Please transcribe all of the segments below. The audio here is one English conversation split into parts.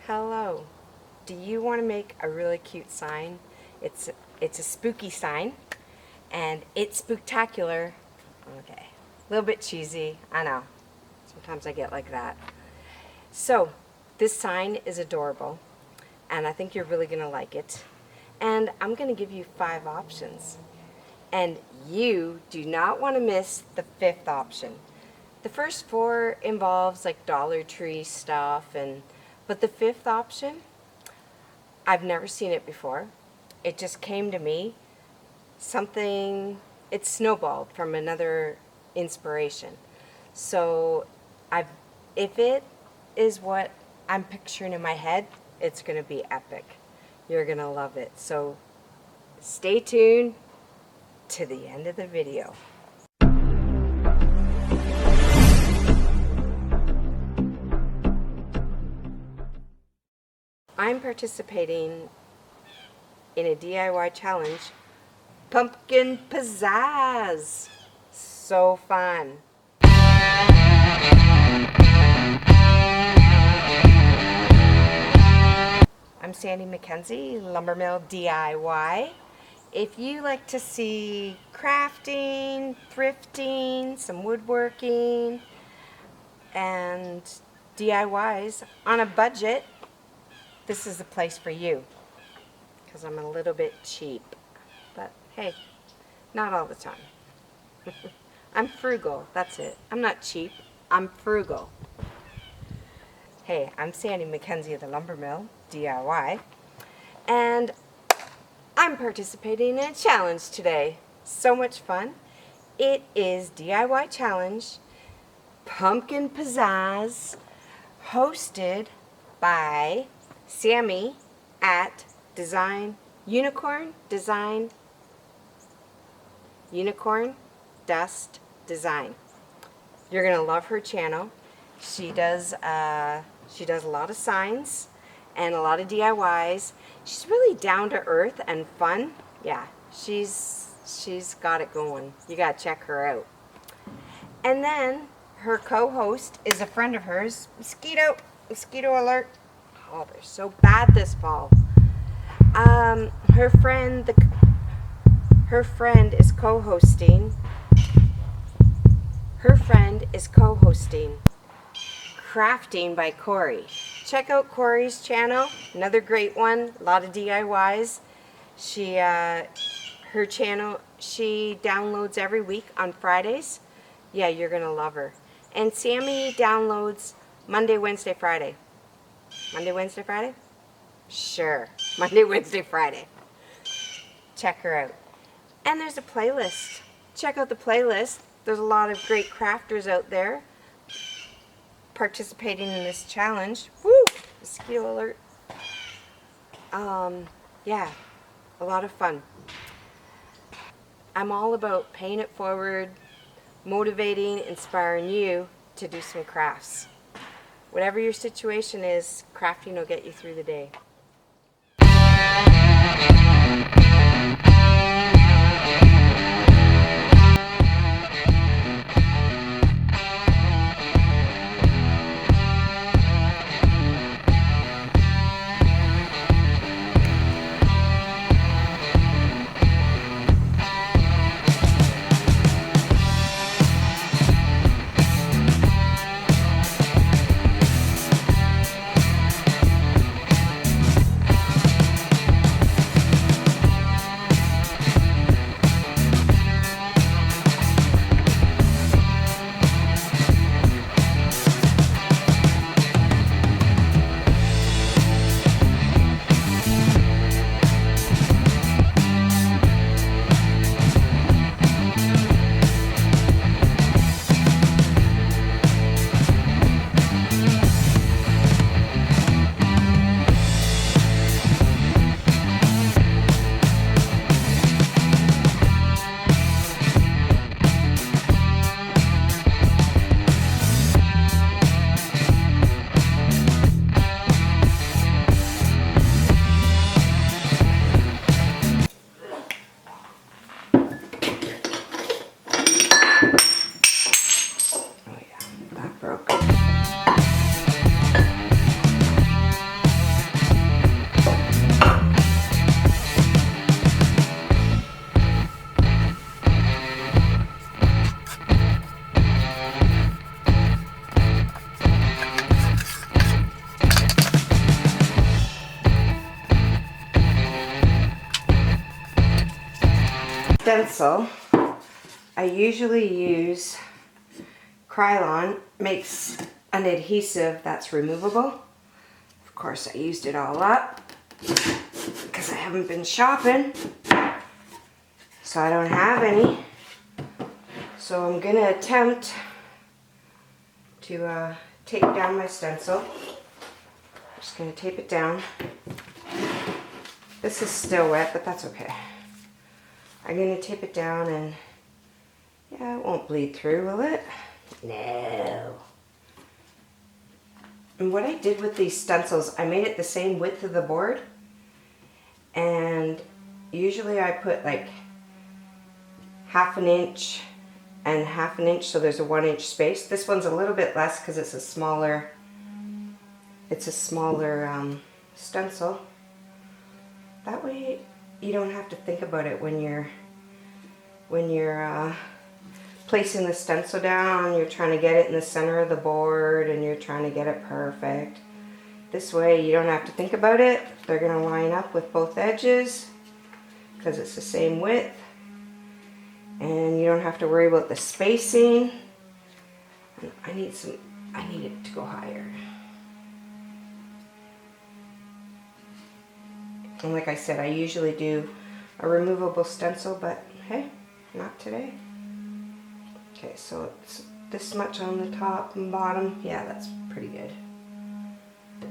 Hello. Do you want to make a really cute sign? It's a spooky sign, and it's spooktacular. Okay, a little bit cheesy, I know. Sometimes I get like that. So, this sign is adorable, and I think you're really going to like it. And I'm going to give you 5 options. And you do not want to miss the 5th option. The first 4 involves like Dollar Tree stuff, but the 5th option, I've never seen it before. It just came to me. It snowballed from another inspiration. So if it is what I'm picturing in my head, it's going to be epic. You're going to love it. So stay tuned to the end of the video. I'm participating in a DIY challenge, Pumpkin Pizzazz. So fun. I'm Sandy McKenzie, LumberMill DIY. If you like to see crafting, thrifting, some woodworking, and DIYs on a budget, this is the place for you. Because I'm a little bit cheap. But hey, not all the time. I'm frugal, that's it. I'm not cheap, I'm frugal. Hey, I'm Sandy McKenzie of the LumberMill DIY, and I'm participating in a challenge today. So much fun. It is DIY Challenge Pumpkin Pizzazz, hosted by Sammy at Unicorn Dust Design. You're gonna love her channel. She does a lot of signs and a lot of DIYs. She's really down to earth and fun. Yeah, she's got it going. You gotta check her out. And then her co-host is a friend of hers. Mosquito alert. Oh, they're so bad this fall. Her friend is co-hosting. Her friend is co-hosting Crafting by Corey. Check out Corey's channel. Another great one. A lot of DIYs. Her channel, she downloads every week on Fridays. Yeah, you're gonna love her. And Sammy downloads Monday, Wednesday, Friday. Monday, Wednesday, Friday? Sure. Monday, Wednesday, Friday. Check her out. And there's a playlist. Check out the playlist. There's a lot of great crafters out there participating in this challenge. Woo! Mosquito alert. Yeah, a lot of fun. I'm all about paying it forward, motivating, inspiring you to do some crafts. Whatever your situation is, crafting will get you through the day. stencil, I usually use Krylon. Makes an adhesive that's removable. Of course, I used it all up because I haven't been shopping, so I don't have any. So I'm going to attempt to tape down my stencil. I'm just going to tape it down. This is still wet, but that's okay. I'm going to tape it down, and yeah, it won't bleed through, will it? No. And what I did with these stencils, I made it the same width of the board, and usually I put like 1/2 inch and 1/2 inch, so there's a 1 inch space. This one's a little bit less because it's a smaller stencil. That way you don't have to think about it when you're placing the stencil down. You're trying to get it in the center of the board and you're trying to get it perfect. This way you don't have to think about it. They're going to line up with both edges because it's the same width, and you don't have to worry about the spacing. I need it to go higher. And like I said, I usually do a removable stencil, but hey, not today. Okay, so it's this much on the top and bottom. Yeah, that's pretty good.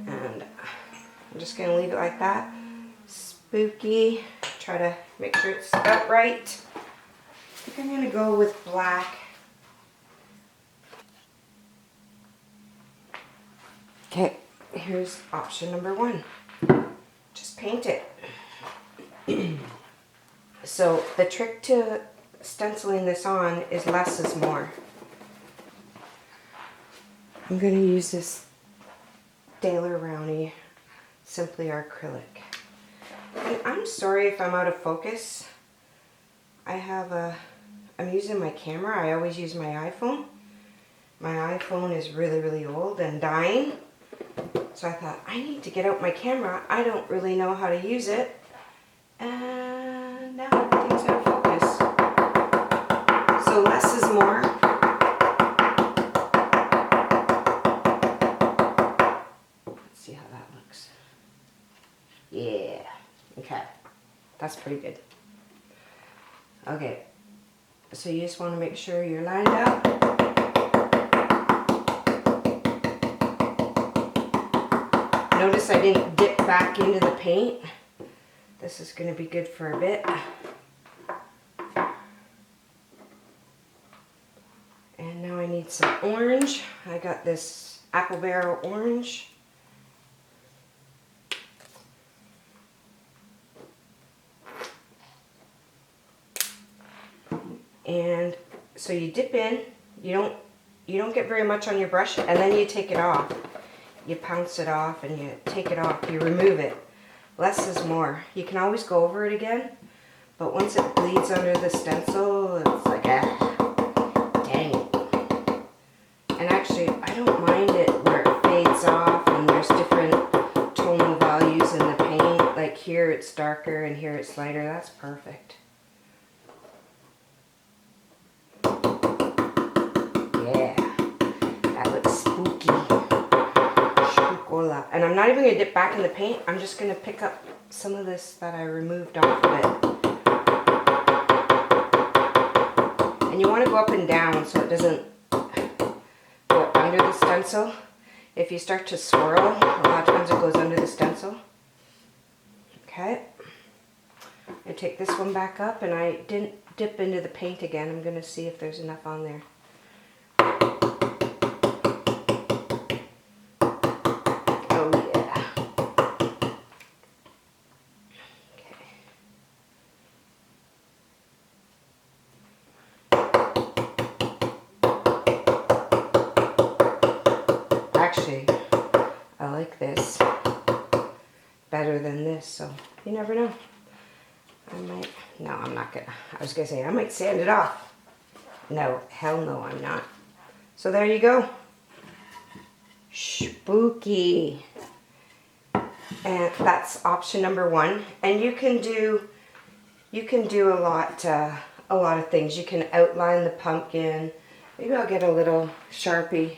And I'm just going to leave it like that. Spooky. Try to make sure it's about right. I think I'm going to go with black. Okay, here's option number 1. Just paint it. So the trick to stenciling this on is less is more. I'm going to use this Daler Rowney Simply Acrylic. And I'm sorry if I'm out of focus. I'm using my camera. I always use my iPhone. My iPhone is really, really old and dying. So I thought, I need to get out my camera. I don't really know how to use it. And now everything's out of focus. So less is more. Let's see how that looks. Yeah. Okay. That's pretty good. Okay. So you just want to make sure you're lined up. Notice I didn't dip back into the paint. This is going to be good for a bit. And now I need some orange. I got this apple barrel orange. And so you dip in, you don't get very much on your brush, and then you take it off. You pounce it off and you take it off, you remove it. Less is more. You can always go over it again, but once it bleeds under the stencil, it's like, dang it. And actually, I don't mind it where it fades off and there's different tonal values in the paint. Like here it's darker and here it's lighter. That's perfect. And I'm not even going to dip back in the paint. I'm just going to pick up some of this that I removed off of it. And you want to go up and down so it doesn't go under the stencil. If you start to swirl, a lot of times it goes under the stencil. Okay. I take this one back up, and I didn't dip into the paint again. I'm going to see if there's enough on there. Actually, I like this better than this, so you never know. I'm not gonna, I was gonna say I might sand it off. No, hell no, I'm not. So there you go. Spooky. And that's option number 1. And you can do a lot a lot of things. You can outline the pumpkin. Maybe I'll get a little Sharpie.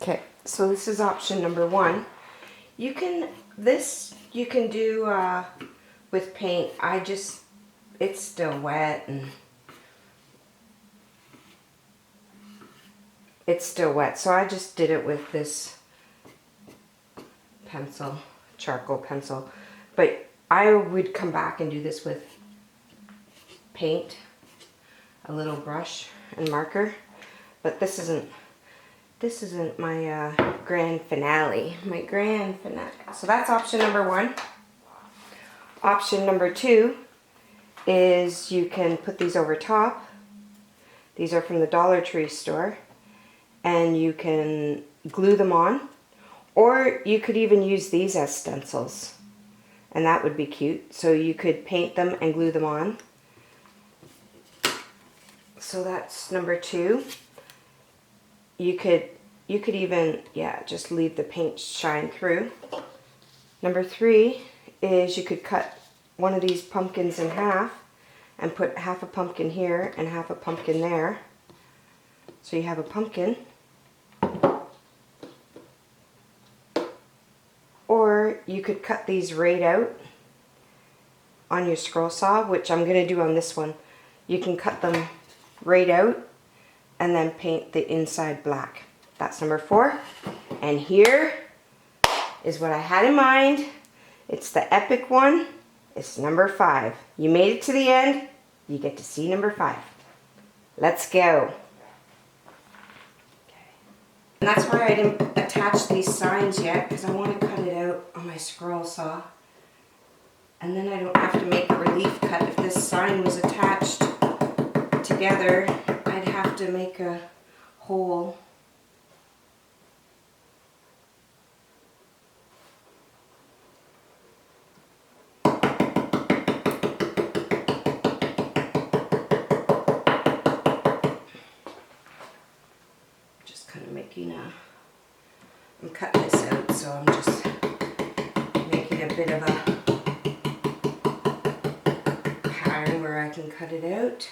Okay, so this is option number 1. You can do with paint. It's still wet and it's still wet, so I just did it with this pencil, charcoal pencil. But I would come back and do this with paint, a little brush and marker. But this isn't my grand finale. So that's option number 1. Option number 2 is you can put these over top. These are from the Dollar Tree store. And you can glue them on. Or you could even use these as stencils. And that would be cute. So you could paint them and glue them on. So that's number 2. You could even, just leave the paint shine through. Number 3 is you could cut one of these pumpkins in half and put half a pumpkin here and half a pumpkin there. So you have a pumpkin. Or you could cut these right out on your scroll saw, which I'm going to do on this one. You can cut them right out and then paint the inside black. That's number 4. And here is what I had in mind. It's the epic one. It's number 5. You made it to the end. You get to see number 5. Let's go. And that's why I didn't attach these signs yet, because I want to cut it out on my scroll saw. And then I don't have to make a relief cut. If this sign was attached together, I'd have to make a hole. I'm cutting this out, so I'm just making a bit of a pattern where I can cut it out.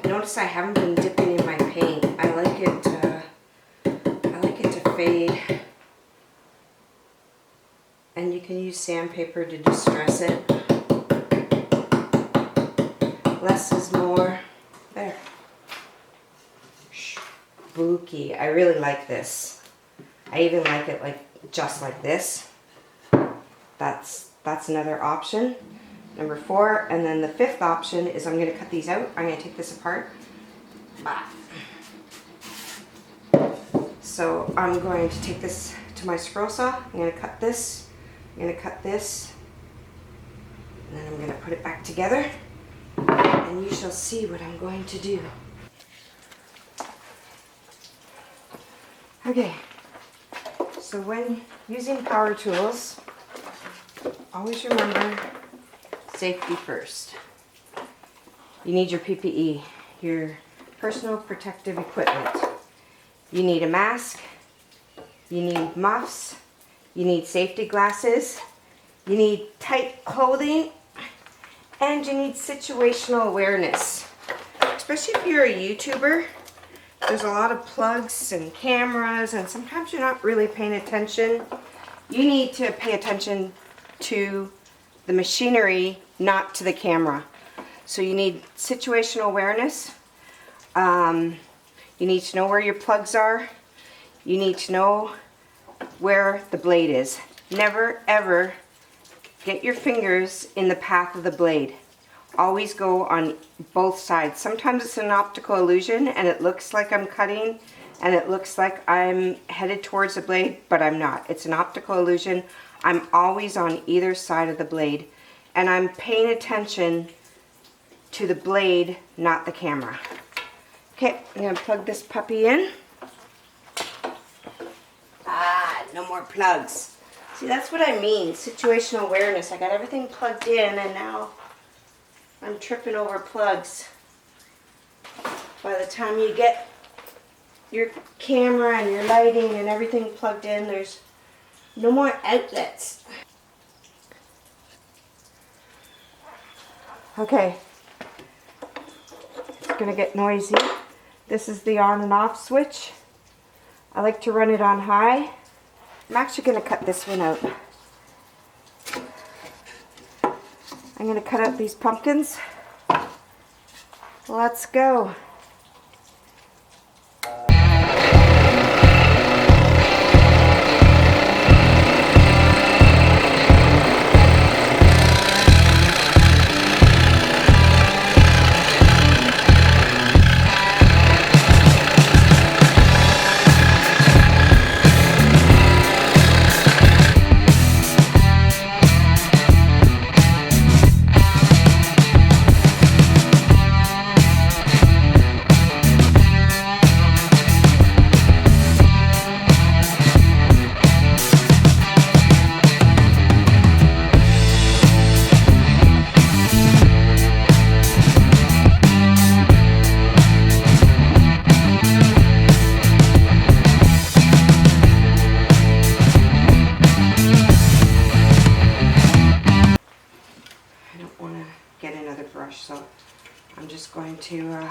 Notice I haven't been dipping in my paint. I like it to fade, and you can use sandpaper to distress it. Less is more. There. Spooky. I really like this. I even like it just like this. That's another option. Number 4. And then the 5th option is I'm going to cut these out. I'm going to take this apart. So I'm going to take this to my scroll saw. I'm going to cut this. I'm going to cut this. And then I'm going to put it back together. And you shall see what I'm going to do. Okay, so when using power tools, always remember safety first. You need your PPE, your personal protective equipment. You need a mask, you need muffs, you need safety glasses, you need tight clothing, and you need situational awareness. Especially if you're a YouTuber, there's a lot of plugs and cameras, and sometimes you're not really paying attention. You need to pay attention to the machinery, not to the camera. So you need situational awareness. You need to know where your plugs are. You need to know where the blade is. Never ever get your fingers in the path of the blade. Always go on both sides. Sometimes it's an optical illusion and it looks like I'm cutting and it looks like I'm headed towards the blade, but I'm not. It's an optical illusion. I'm always on either side of the blade, and I'm paying attention to the blade, not the camera. Okay, I'm going to plug this puppy in. No more plugs. See, that's what I mean, situational awareness. I got everything plugged in and now I'm tripping over plugs. By the time you get your camera and your lighting and everything plugged in, there's No more outlets. Okay, it's gonna get noisy. This is the on and off switch. I like to run it on high. I'm actually gonna cut this one out. I'm gonna cut out these pumpkins. Let's go. So I'm just going to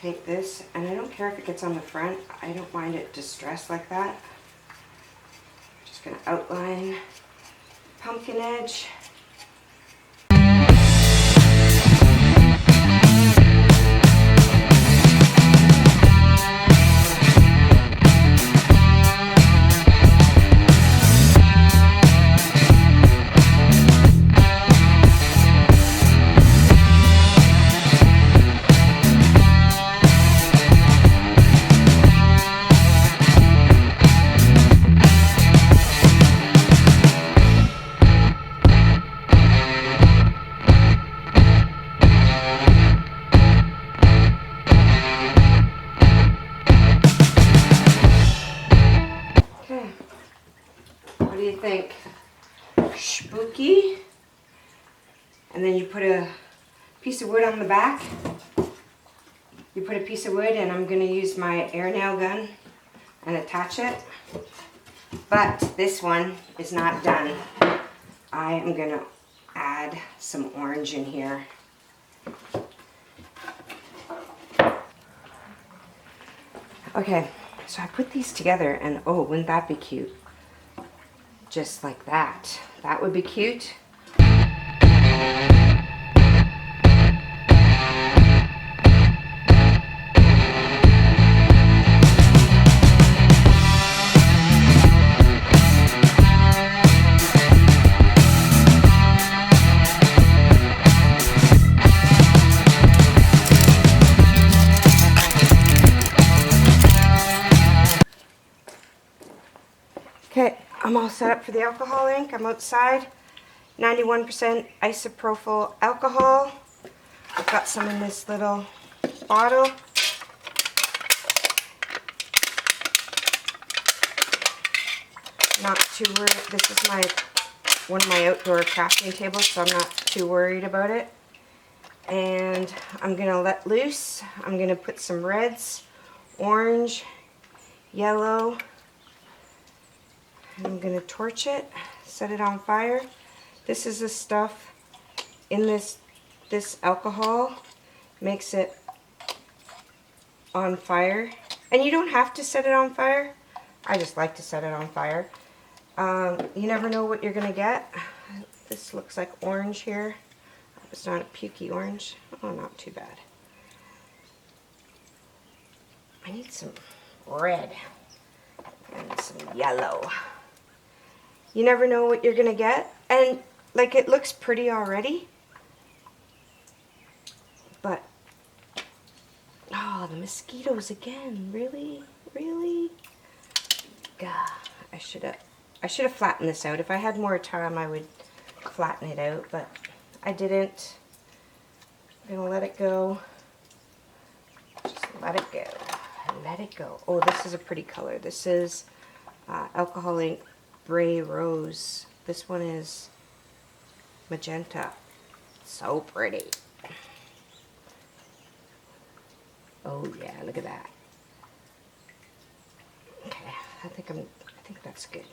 paint this, and I don't care if it gets on the front. I don't mind it distressed like that. I'm just going to outline pumpkin edge. What do you think? Spooky? And then you put a piece of wood on the back. You put a piece of wood, and I'm going to use my air nail gun and attach it. But this one is not done. I am going to add some orange in here. Okay, so I put these together, and oh, wouldn't that be cute? Just like that. That would be cute. Okay, I'm all set up for the alcohol ink. I'm outside. 91% isopropyl alcohol. I've got some in this little bottle. Not too worried. This is one of my outdoor crafting tables, so I'm not too worried about it. And I'm gonna let loose. I'm gonna put some reds, orange, yellow. I'm going to torch it, set it on fire. This is the stuff in this alcohol makes it on fire. And you don't have to set it on fire. I just like to set it on fire. You never know what you're going to get. This looks like orange here. It's not a pukey orange. Oh, not too bad. I need some red and some yellow. You never know what you're gonna get, and like it looks pretty already, but oh, the mosquitoes again. Really? God, I should have flattened this out. If I had more time, I would flatten it out, but I didn't. I'm gonna let it go. Just let it go. Let it go. Oh, this is a pretty color. This is alcohol ink Bray Rose. This one is magenta. So pretty. Oh yeah, look at that. Okay, I think think that's good.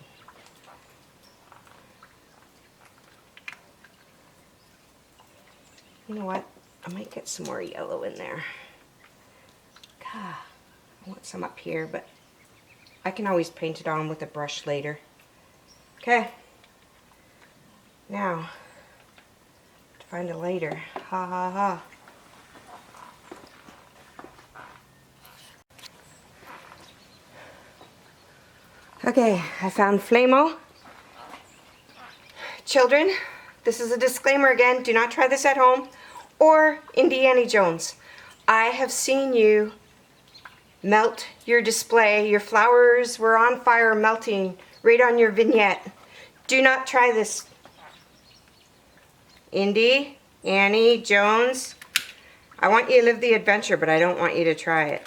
You know what? I might get some more yellow in there. God, I want some up here, but I can always paint it on with a brush later. Okay. Now, to find a lighter. Ha ha ha. Okay, I found Flamo. Children, this is a disclaimer again. Do not try this at home or Indiana Jones. I have seen you melt your display. Your flowers were on fire melting right on your vignette. Do not try this. Indy, Annie, Jones, I want you to live the adventure, but I don't want you to try it.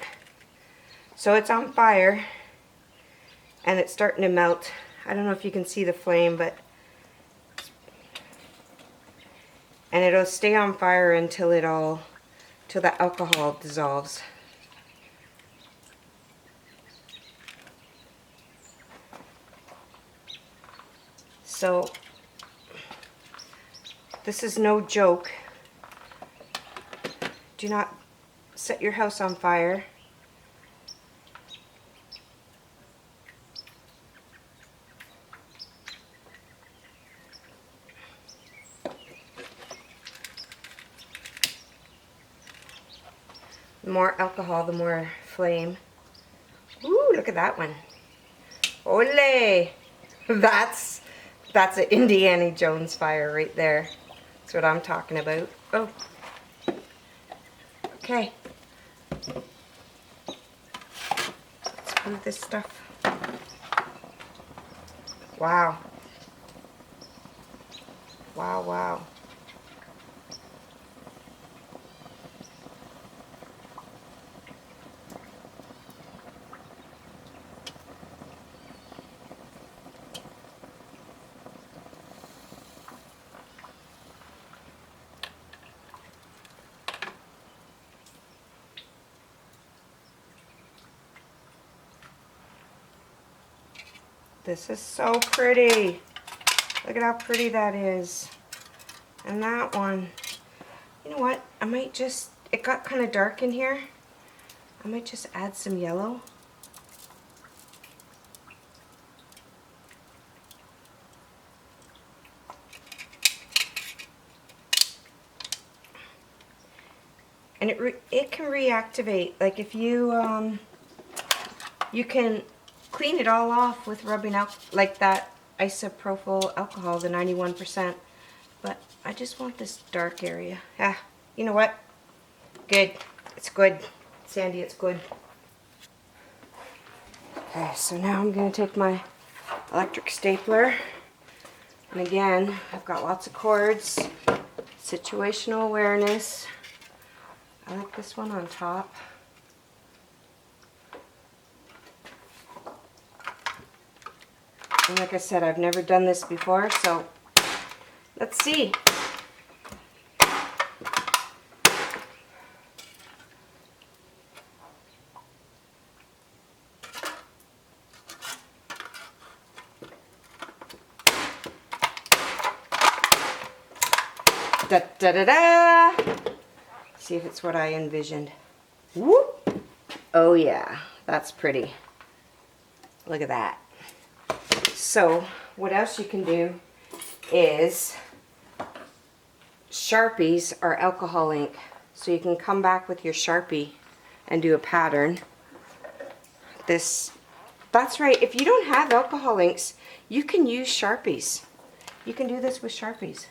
So it's on fire and it's starting to melt. I don't know if you can see the flame, but and it'll stay on fire until till the alcohol dissolves. So this is no joke. Do not set your house on fire. The more alcohol, the more flame. Ooh, look at that one. Ole! That's an Indiana Jones fire right there. That's what I'm talking about. Oh. Okay. Let's move this stuff. Wow. Wow, wow. This is so pretty. Look at how pretty that is. And that one. You know what? I might just, it got kind of dark in here. I might just add some yellow. And it can reactivate. Like if you, you can clean it all off with rubbing out like that isopropyl alcohol, the 91%. But I just want this dark area. Ah, you know what? Good. It's good. Sandy, it's good. Okay, so now I'm going to take my electric stapler. And again, I've got lots of cords. Situational awareness. I like this one on top. And like I said, I've never done this before, so let's see. Da da da da! See if it's what I envisioned. Whoop! Oh yeah, that's pretty. Look at that. So what else you can do is Sharpies or alcohol ink. So you can come back with your Sharpie and do a pattern. That's right, if you don't have alcohol inks, you can use Sharpies. You can do this with Sharpies.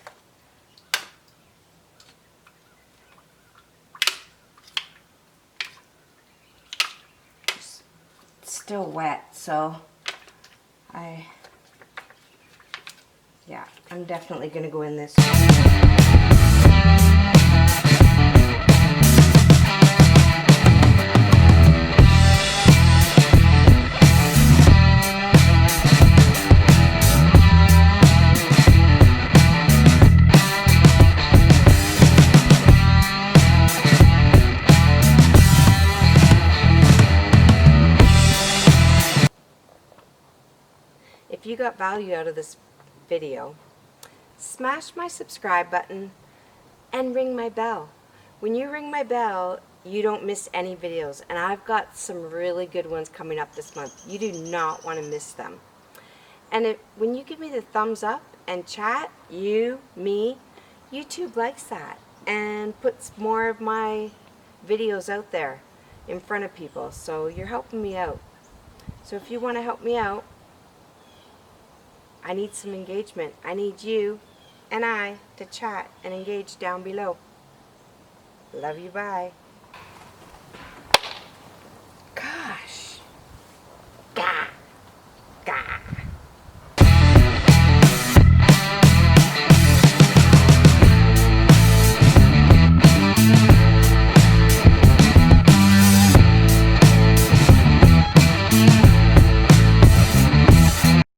It's still wet, so yeah, I'm definitely going to go in this. you got value out of this video, smash my subscribe button and ring my bell. When you ring my bell, you don't miss any videos, and I've got some really good ones coming up this month. You do not want to miss them. And when you give me the thumbs up and chat, YouTube likes that and puts more of my videos out there in front of people. So you're helping me out. So if you want to help me out, I need some engagement. I need you and I to chat and engage down below. Love you, bye.